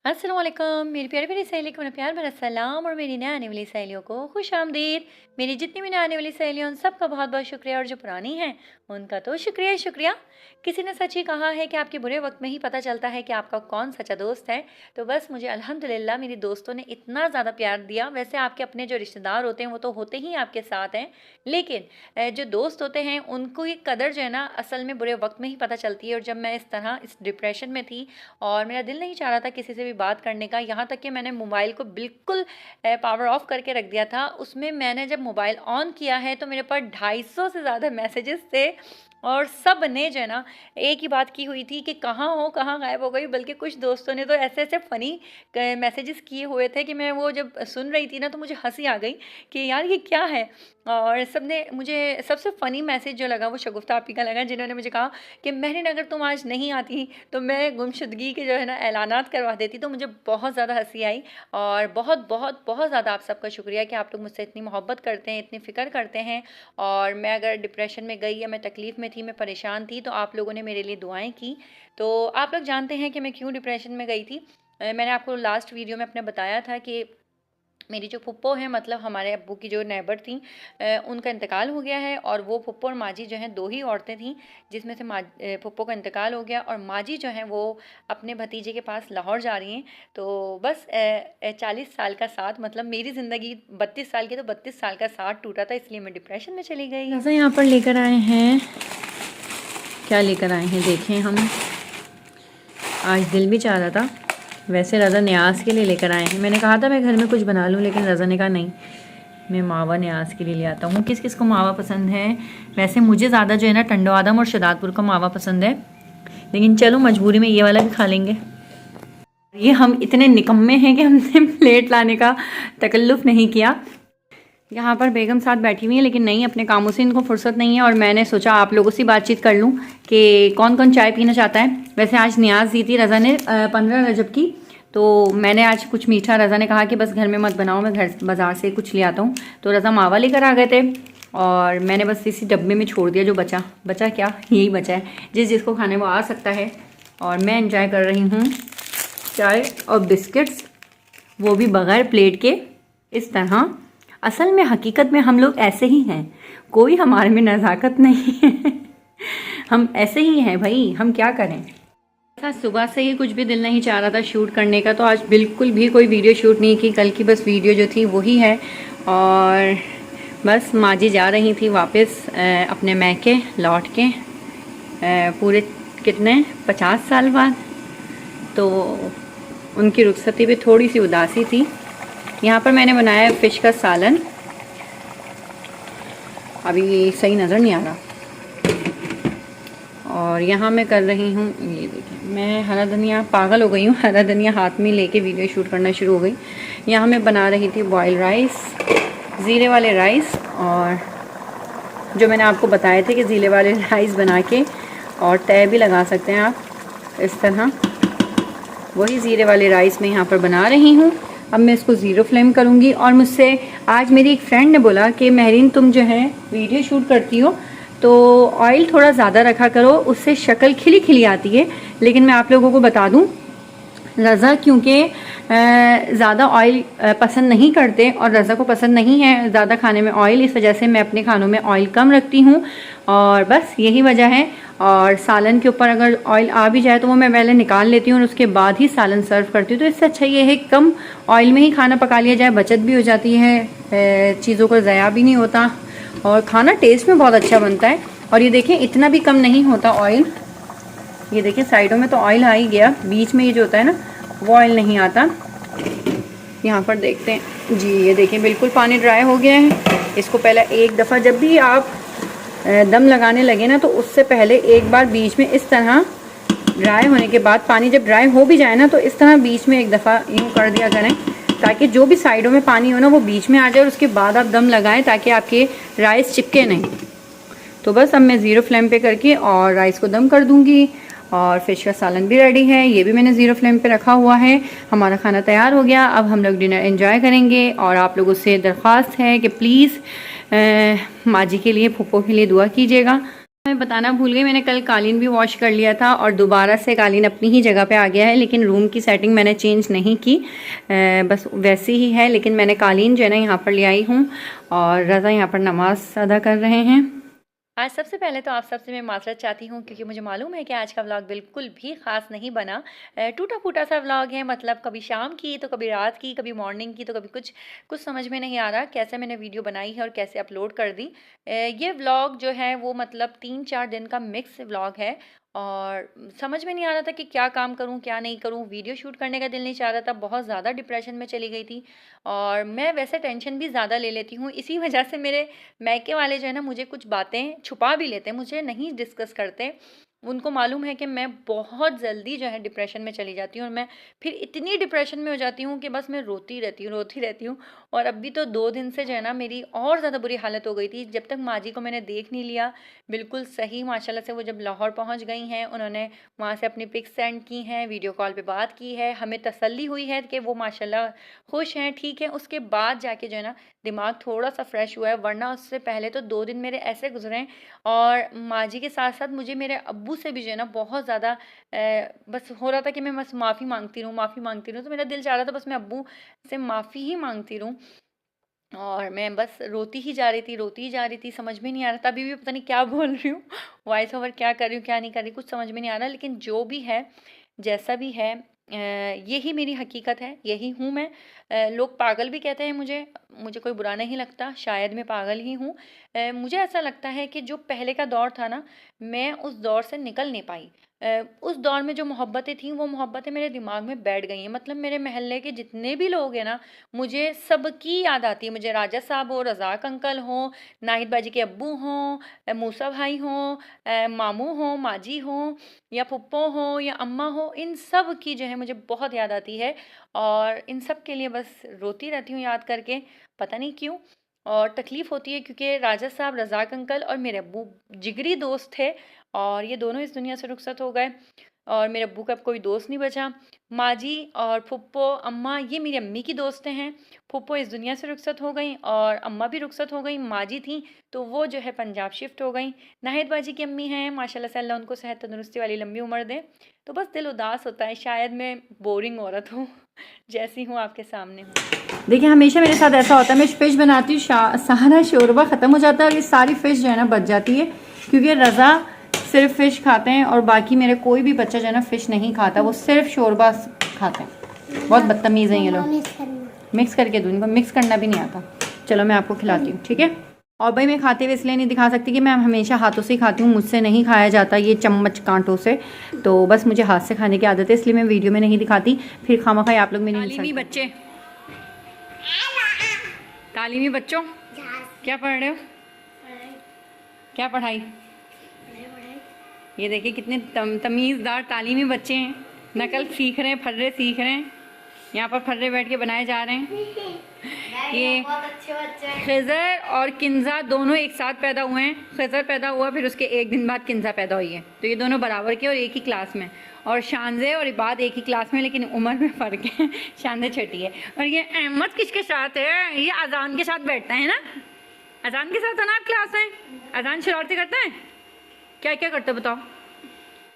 अस्सलाम वालेकुम मेरी प्यारी प्यारी सहेली को मेरा प्यार भरा सलाम और मेरी नए आने वाली सहेलियों को खुश आमदीद। मेरी जितनी भी नए आने वाली सहेलियों उन सबका बहुत बहुत शुक्रिया और जो पुरानी हैं उनका तो शुक्रिया ही शुक्रिया। किसी ने सच ही कहा है कि आपके बुरे वक्त में ही पता चलता है कि आपका कौन सच्चा दोस्त है। तो बस मुझे अल्हम्दुलिल्लाह मेरी दोस्तों ने इतना ज़्यादा प्यार दिया। वैसे आपके अपने जो रिश्तेदार होते हैं वो तो होते ही आपके साथ हैं, लेकिन जो दोस्त होते हैं उनको ये कदर जो है ना असल में बुरे वक्त में ही पता चलती है। और जब मैं इस तरह इस डिप्रेशन में थी और मेरा दिल नहीं चाह रहा था किसी से भी बात करने का, यहाँ तक कि मैंने मोबाइल को बिल्कुल पावर ऑफ करके रख दिया था। उसमें मैंने जब मोबाइल ऑन किया है तो मेरे पास 250 से ज़्यादा मैसेजेस थे और सब ने जो है ना एक ही बात की हुई थी कि कहाँ हो, कहाँ गायब हो गई। बल्कि कुछ दोस्तों ने तो ऐसे ऐसे फ़नी मैसेजेस किए हुए थे कि मैं वो जब सुन रही थी ना तो मुझे हंसी आ गई कि यार ये क्या है। और सब ने मुझे सबसे फ़नी मैसेज जो लगा वो शगुफ्ता आपी का लगा, जिन्होंने मुझे कहा कि महरीन अगर तुम आज नहीं आती तो मैं गुमशुदगी के जो है ना ऐलानात करवा देती। तो मुझे बहुत ज़्यादा हंसी आई और बहुत बहुत बहुत ज़्यादा आप सबका शुक्रिया कि आप लोग मुझसे इतनी मोहब्बत करते हैं, इतनी फ़िक्र करते हैं। और मैं अगर डिप्रेशन में गई या मैं तकलीफ़ में थी, मैं परेशान थी, तो आप लोगों ने मेरे लिए दुआएं की। तो आप लोग जानते हैं कि मैं क्यों डिप्रेशन में गई थी। मैंने आपको लास्ट वीडियो में अपने बताया था कि मेरी जो फुप्पो है, मतलब हमारे अब्बू की जो नेबर थी, उनका इंतकाल हो गया है। और वो फुप्पो और माजी जो हैं दो ही औरतें थीं, जिसमें से फुप्पो का इंतकाल हो गया और माजी जो हैं वो अपने भतीजे के पास लाहौर जा रही हैं। तो बस 40 साल का साथ, मतलब मेरी ज़िंदगी 32 साल की, तो 32 साल का साथ टूटा था, इसलिए मैं डिप्रेशन में चली गई। ऐसा यहाँ पर लेकर आए हैं, क्या लेकर आए हैं देखें। हम आज दिल भी चाह रहा था, वैसे रज़ा न्याज के लिए लेकर आए हैं। मैंने कहा था मैं घर में कुछ बना लूँ, लेकिन रज़ा ने कहा नहीं, मैं मावा न्याज के लिए ले आता हूँ। किस किस को मावा पसंद है? वैसे मुझे ज़्यादा जो है ना टंडो आदम और शदादपुर का मावा पसंद है, लेकिन चलो मजबूरी में ये वाला भी खा लेंगे। ये हम इतने निकम्मे हैं कि हमने प्लेट लाने का तकल्लुफ़ नहीं किया। यहाँ पर बेगम साथ बैठी हुई है, लेकिन नहीं, अपने कामों से इनको फुर्सत नहीं है। और मैंने सोचा आप लोगों से बातचीत कर लूँ कि कौन कौन चाय पीना चाहता है। वैसे आज न्याज दी थी रज़ा ने 15 रजब की, तो मैंने आज कुछ मीठा, रज़ा ने कहा कि बस घर में मत बनाओ, मैं घर बाज़ार से कुछ ले आता हूँ। तो रज़ा मावा लेकर आ गए थे और मैंने बस इसी डब्बे में छोड़ दिया। जो बचा क्या, यही बचा है। जिसको खाने वो आ सकता है। और मैं इंजॉय कर रही हूँ चाय और बिस्किट्स, वो भी बग़ैर प्लेट के, इस तरह। असल में हकीकत में हम लोग ऐसे ही हैं, कोई हमारे में नज़ाकत नहीं है। हम ऐसे ही हैं भाई, हम क्या करें। सुबह से ही कुछ भी दिल नहीं चाह रहा था शूट करने का, तो आज बिल्कुल भी कोई वीडियो शूट नहीं की। कल की बस वीडियो जो थी वही है। और बस माजी जा रही थी वापस अपने मैके लौट के, पूरे कितने 50 साल बाद। तो उनकी रुखसती पे थोड़ी सी उदासी थी। यहाँ पर मैंने बनाया फ़िश का सालन, अभी सही नज़र नहीं आ रहा। और यहाँ मैं कर रही हूँ, ये देखिए, मैं हरा धनिया, पागल हो गई हूँ, हरा धनिया हाथ में लेके वीडियो शूट करना शुरू हो गई। यहाँ मैं बना रही थी बॉयल राइस, ज़ीरे वाले राइस। और जो मैंने आपको बताए थे कि ज़ीरे वाले राइस बना के और तय भी लगा सकते हैं आप, इस तरह, वही ज़ीरे वाले राइस मैं यहाँ पर बना रही हूँ। अब मैं इसको ज़ीरो फ्लेम करूँगी। और मुझसे आज मेरी एक फ्रेंड ने बोला कि महरीन तुम जो है वीडियो शूट करती हो तो ऑयल थोड़ा ज़्यादा रखा करो, उससे शक्ल खिली खिली आती है। लेकिन मैं आप लोगों को बता दूँ, रज़ा क्योंकि ज़्यादा ऑयल पसंद नहीं करते और रज़ा को पसंद नहीं है ज़्यादा खाने में ऑयल, इस वजह से मैं अपने खानों में ऑयल कम रखती हूँ। और बस यही वजह है। और सालन के ऊपर अगर ऑयल आ भी जाए तो वो मैं पहले निकाल लेती हूँ और उसके बाद ही सालन सर्व करती हूँ। तो इससे अच्छा ये है कम ऑयल में ही खाना पका लिया जाए, बचत भी हो जाती है, चीज़ों का ज़या भी नहीं होता और खाना टेस्ट में बहुत अच्छा बनता है। और ये देखें, इतना भी कम नहीं होता ऑयल। ये देखिए साइडों में तो ऑयल आ ही गया, बीच में ये जो होता है ना वो ऑयल नहीं आता। यहाँ पर देखते हैं जी, ये देखिए बिल्कुल पानी ड्राई हो गया है। इसको पहले एक दफ़ा, जब भी आप दम लगाने लगे ना, तो उससे पहले एक बार बीच में इस तरह ड्राई होने के बाद, पानी जब ड्राई हो भी जाए ना, तो इस तरह बीच में एक दफ़ा यूँ कर दिया करें, ताकि जो भी साइडों में पानी हो ना वो बीच में आ जाए और उसके बाद आप दम लगाएं, ताकि आपके राइस चिपके नहीं। तो बस अब मैं ज़ीरो फ्लेम पे करके और राइस को दम कर दूँगी। और फ़िश का सालन भी रेडी है, ये भी मैंने ज़ीरो फ्लेम पे रखा हुआ है। हमारा खाना तैयार हो गया, अब हम लोग डिनर एंजॉय करेंगे। और आप लोगों से दरख्वास्त है कि प्लीज़ माजी के लिए, फूफो के लिए दुआ कीजिएगा। मैं बताना भूल गई, मैंने कल कालीन भी वॉश कर लिया था और दोबारा से कालीन अपनी ही जगह पे आ गया है, लेकिन रूम की सेटिंग मैंने चेंज नहीं की, बस वैसी ही है। लेकिन मैंने कालीन जो है ना यहाँ पर ले आई हूँ और रज़ा यहाँ पर नमाज अदा कर रहे हैं। आज सबसे पहले तो आप सबसे मैं माफ़रत चाहती हूँ, क्योंकि मुझे मालूम है कि आज का व्लॉग बिल्कुल भी ख़ास नहीं बना। टूटा फूटा सा व्लॉग है, मतलब कभी शाम की तो कभी रात की, कभी मॉर्निंग की तो कभी कुछ कुछ समझ में नहीं आ रहा कैसे मैंने वीडियो बनाई है और कैसे अपलोड कर दी। ये व्लॉग जो है वो मतलब 3-4 दिन का मिक्स व्लॉग है और समझ में नहीं आ रहा था कि क्या काम करूं क्या नहीं करूं। वीडियो शूट करने का दिल नहीं चाह रहा था, बहुत ज़्यादा डिप्रेशन में चली गई थी और मैं वैसे टेंशन भी ज़्यादा ले लेती हूँ, इसी वजह से मेरे मैके वाले जो है ना मुझे कुछ बातें छुपा भी लेते हैं, मुझे नहीं डिस्कस करते। उनको मालूम है कि मैं बहुत जल्दी जो है डिप्रेशन में चली जाती हूँ और मैं फिर इतनी डिप्रेशन में हो जाती हूँ कि बस मैं रोती रहती हूँ। और अभी तो 2 दिन से जो है ना मेरी और ज़्यादा बुरी हालत हो गई थी, जब तक माँ जी को मैंने देख नहीं लिया बिल्कुल सही। माशाल्लाह से वो जब लाहौर पहुँच गई हैं, उन्होंने वहाँ से अपनी पिक्स सेंड की हैं, वीडियो कॉल पे बात की है, हमें तसल्ली हुई है कि वो माशाल्लाह खुश हैं, ठीक है। उसके बाद जाके जो है ना दिमाग थोड़ा सा फ्रेश हुआ है, वरना उससे पहले तो 2 दिन मेरे ऐसे गुजरे हैं। और माँ जी के साथ साथ मुझे मेरे अब्बू से भी जो है ना बहुत ज़्यादा बस हो रहा था कि मैं बस माफ़ी मांगती रहूँ, तो मेरा दिल चाह रहा था बस मैं अब्बू से माफ़ी ही मांगती रहूँ। और मैं बस रोती ही जा रही थी, समझ में नहीं आ रहा था। अभी भी पता नहीं क्या बोल रही हूँ, वॉइस ओवर क्या कर रही हूँ, क्या नहीं कर रही, कुछ समझ में नहीं आ रहा। लेकिन जो भी है, जैसा भी है, यही मेरी हकीकत है, यही हूँ मैं। लोग पागल भी कहते हैं मुझे, मुझे कोई बुरा नहीं लगता, शायद मैं पागल ही हूँ। मुझे ऐसा लगता है कि जो पहले का दौर था ना, मैं उस दौर से निकल नहीं पाई। उस दौर में जो मोहब्बतें थीं, वो मोहब्बतें मेरे दिमाग में बैठ गई हैं। मतलब मेरे मोहल्ले के जितने भी लोग हैं ना, मुझे सबकी याद आती है। मुझे राजा साहब हो, रज़ाक अंकल हों, नाहिद बाजी के अब्बू हों, मूसा भाई हों, मामू हों, माजी हों, या फुप्पो हों या अम्मा हो, इन सब की जो है मुझे बहुत याद आती है और इन सब के लिए बस रोती रहती हूँ याद करके, पता नहीं क्यों। और तकलीफ़ होती है क्योंकि राजा साहब, रज़ाक अंकल और मेरे अब्बू जिगरी दोस्त थे और ये दोनों इस दुनिया से रुखसत हो गए और मेरे अब्बू का अब कोई दोस्त नहीं बचा। माँ जी और फुप्पो, अम्मा, ये मेरी अम्मी की दोस्तें हैं। फुप्पो इस दुनिया से रुखसत हो गई और अम्मा भी रुखसत हो गई। माँ जी थी तो वो जो है पंजाब शिफ्ट हो गई। नाहिद बाजी की अम्मी हैं, माशाल्लाह से, अल्लाह उनको सेहत तंदुरुस्ती वाली लंबी उम्र दे। तो बस दिल उदास होता है, शायद मैं बोरिंग औरत हूँ जैसी हूँ आपके सामने हूँ। देखिए हमेशा मेरे साथ ऐसा होता है, मैं फिश बनाती हूँ, सारा शोरबा ख़त्म हो जाता है और ये सारी फ़िश जो है ना बच जाती है, क्योंकि रज़ा सिर्फ फ़िश खाते हैं और बाकी मेरे कोई भी बच्चा जो है ना फ़िश नहीं खाता, वो सिर्फ शोरबा खाते हैं। बहुत बदतमीज़ हैं ये लोग। मिक्स करके दूँ, इनको मिक्स करना भी नहीं आता। चलो मैं आपको खिलाती हूँ, ठीक है। और भाई मैं खाते हुए इसलिए नहीं दिखा सकती कि मैं हमेशा हाथों से ही खाती हूँ, मुझसे नहीं खाया जाता ये चम्मच कांटों से, तो बस मुझे हाथ से खाने की आदत है, इसलिए मैं वीडियो में नहीं दिखाती, फिर खामखा आप लोग मेरी तालीमी बच्चे, तालीमी बच्चों क्या पढ़ रहे हो, क्या पढ़ाई। ये देखिए कितने तमीज़दार तालीमी बच्चे हैं, नकल सीख रहे हैं, फर्रे सीख रहे हैं, यहाँ पर फर्रे बैठ के बनाए जा रहे हैं। ये बहुत अच्छे बच्चे हैं। खिज़र और किंजा दोनों एक साथ पैदा हुए हैं। खिज़र पैदा हुआ, फिर उसके एक दिन बाद किंजा पैदा हुई है, तो ये दोनों बराबर के और एक ही क्लास में। और शानजे और इबाद एक ही क्लास में, लेकिन उम्र में फ़र्क है, शानजे छोटी है। और ये अहमद किसके साथ है, ये अजान के साथ बैठता है ना, अजान के साथ है ना आप क्लास में। अजान शरारती करता है, क्या क्या करते हो बताओ।